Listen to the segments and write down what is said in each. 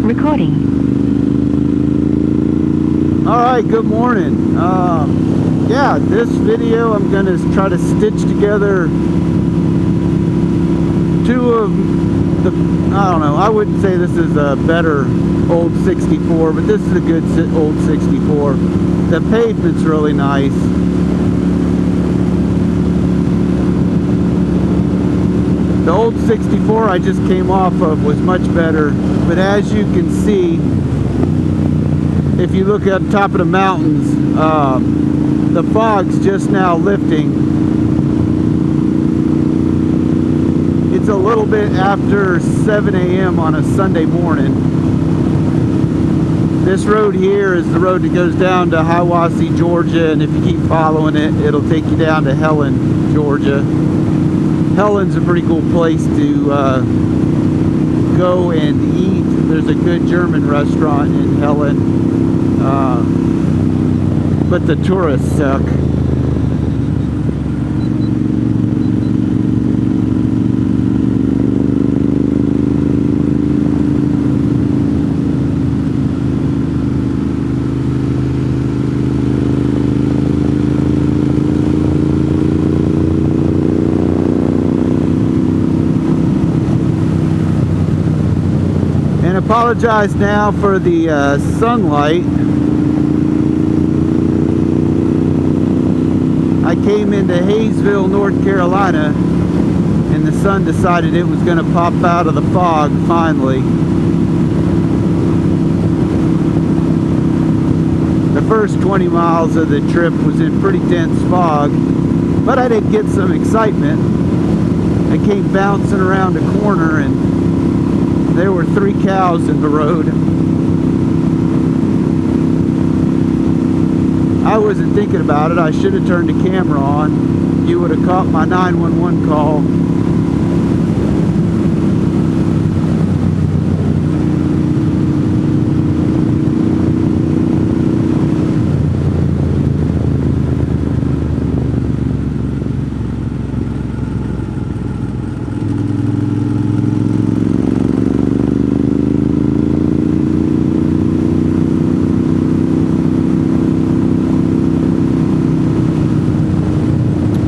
Recording. Alright, good morning. Yeah, this video I'm going to try to stitch together two of the, I don't know, I wouldn't say this is a better old 64, but this is a good old 64. The pavement's really nice. The old 64 I just came off of was much better, but as you can see, if you look at the top of the mountains, the fog's just now lifting. It's a little bit after 7 a.m. on a Sunday morning. This road here is the road that goes down to Hiawassee, Georgia, and if you keep following it, it'll take you down to Helen, Georgia. Helen's a pretty cool place to go and eat. There's a good German restaurant in Helen, but the tourists suck. Apologize now for the sunlight. I came into Hayesville, North Carolina, and the sun decided it was going to pop out of the fog finally. The first 20 miles of the trip was in pretty dense fog, but I did get some excitement. I came bouncing around a corner and there were 3 cows in the road. I wasn't thinking about it. I should have turned the camera on. You would have caught my 911 call.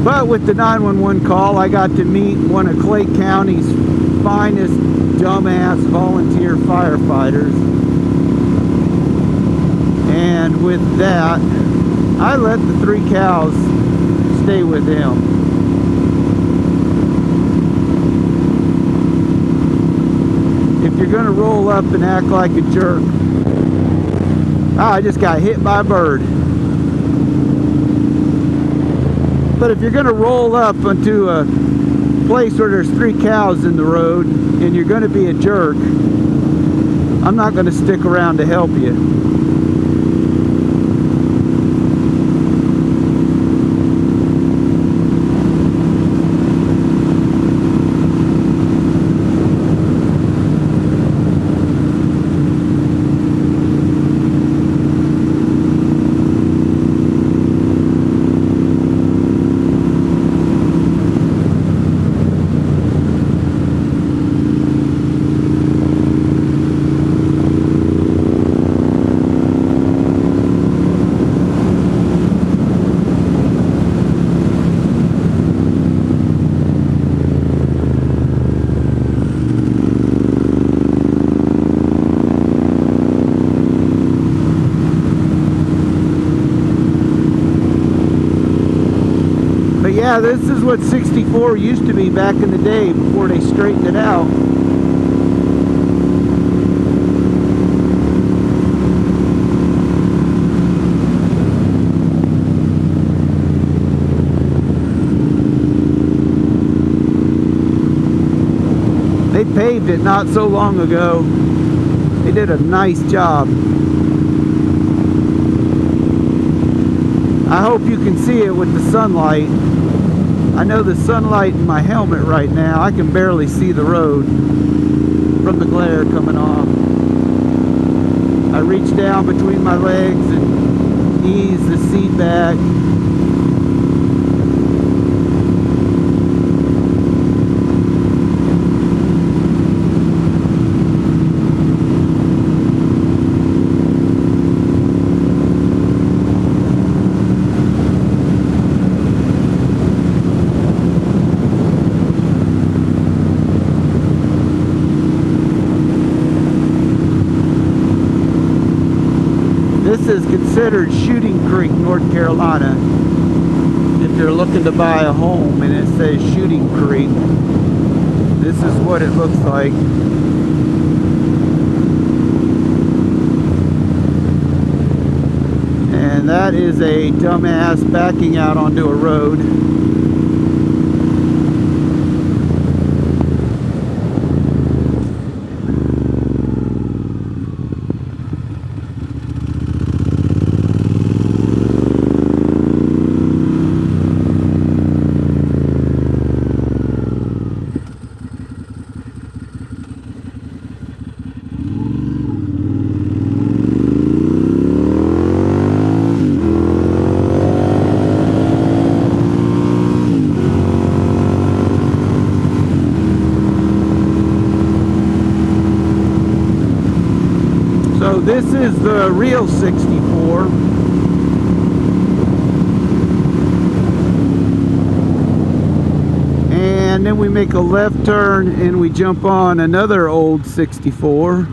But with the 911 call, I got to meet one of Clay County's finest dumbass volunteer firefighters. And with that, I let the 3 cows stay with him. If you're going to roll up and act like a jerk, I just got hit by a bird. But if you're going to roll up onto a place where there's 3 cows in the road and you're going to be a jerk, I'm not going to stick around to help you. Yeah, this is what 64 used to be back in the day before they straightened it out. They paved it not so long ago. They did a nice job. I hope you can see it with the sunlight. I know the sunlight in my helmet right now, I can barely see the road from the glare coming off. I reach down between my legs and ease the seat back. considered Shooting Creek, North Carolina. If you're looking to buy a home and it says Shooting Creek, this is what it looks like. And that is a dumbass backing out onto a road. So this is the real 64. And then we make a left turn and we jump on another old 64.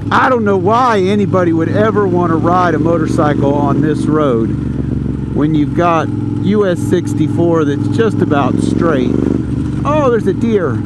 I don't know why anybody would ever want to ride a motorcycle on this road when you've got US64 that's just about straight. Oh, there's a deer.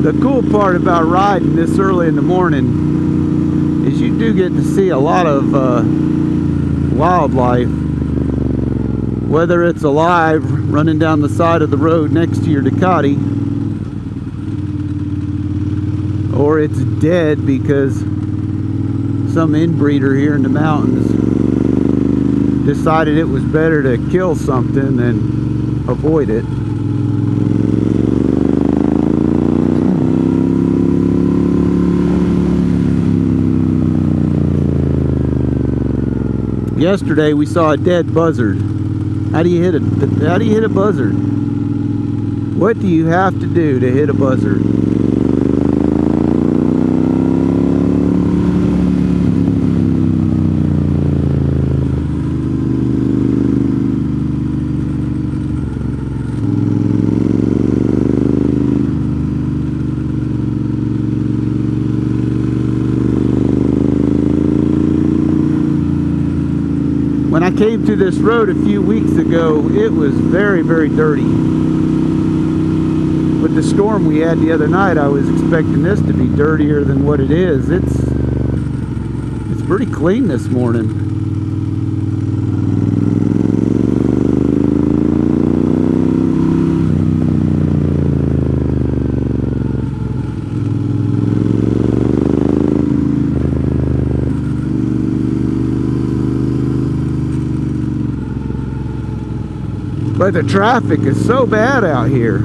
The cool part about riding this early in the morning is you do get to see a lot of wildlife, whether it's alive running down the side of the road next to your Ducati, or it's dead because some inbreeder here in the mountains decided it was better to kill something than avoid it. Yesterday we saw a dead buzzard. How do you hit a buzzard? What do you have to do to hit a buzzard? When I came to this road a few weeks ago, it was very, very dirty. With the storm we had the other night, I was expecting this to be dirtier than what it is. It's pretty clean this morning. But the traffic is so bad out here.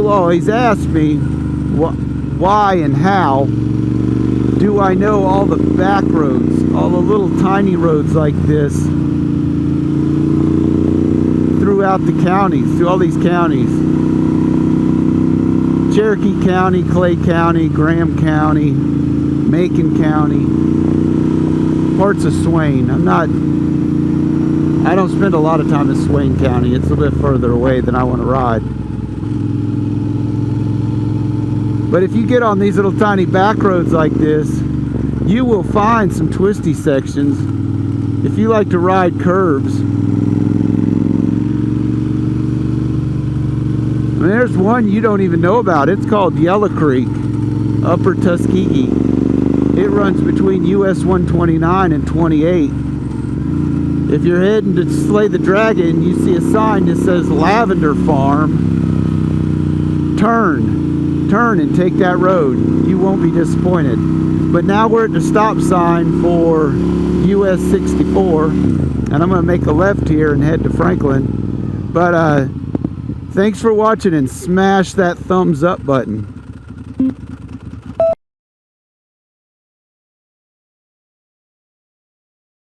People always ask me why and how do I know all the back roads, all the little tiny roads like this throughout the counties, through all these counties. Cherokee County, Clay County, Graham County, Macon County, parts of Swain. I don't spend a lot of time in Swain County. It's a bit further away than I want to ride. But if you get on these little tiny back roads like this, you will find some twisty sections if you like to ride curves. I mean, there's one you don't even know about. It's called Yellow Creek, Upper Tuskegee. It runs between US 129 and 28. If you're heading to Slay the Dragon, you see a sign that says Lavender Farm. Turn and take that road. You won't be disappointed. But now we're at the stop sign for US64, and I'm going to make a left here and head to Franklin. But thanks for watching, and smash that thumbs up button.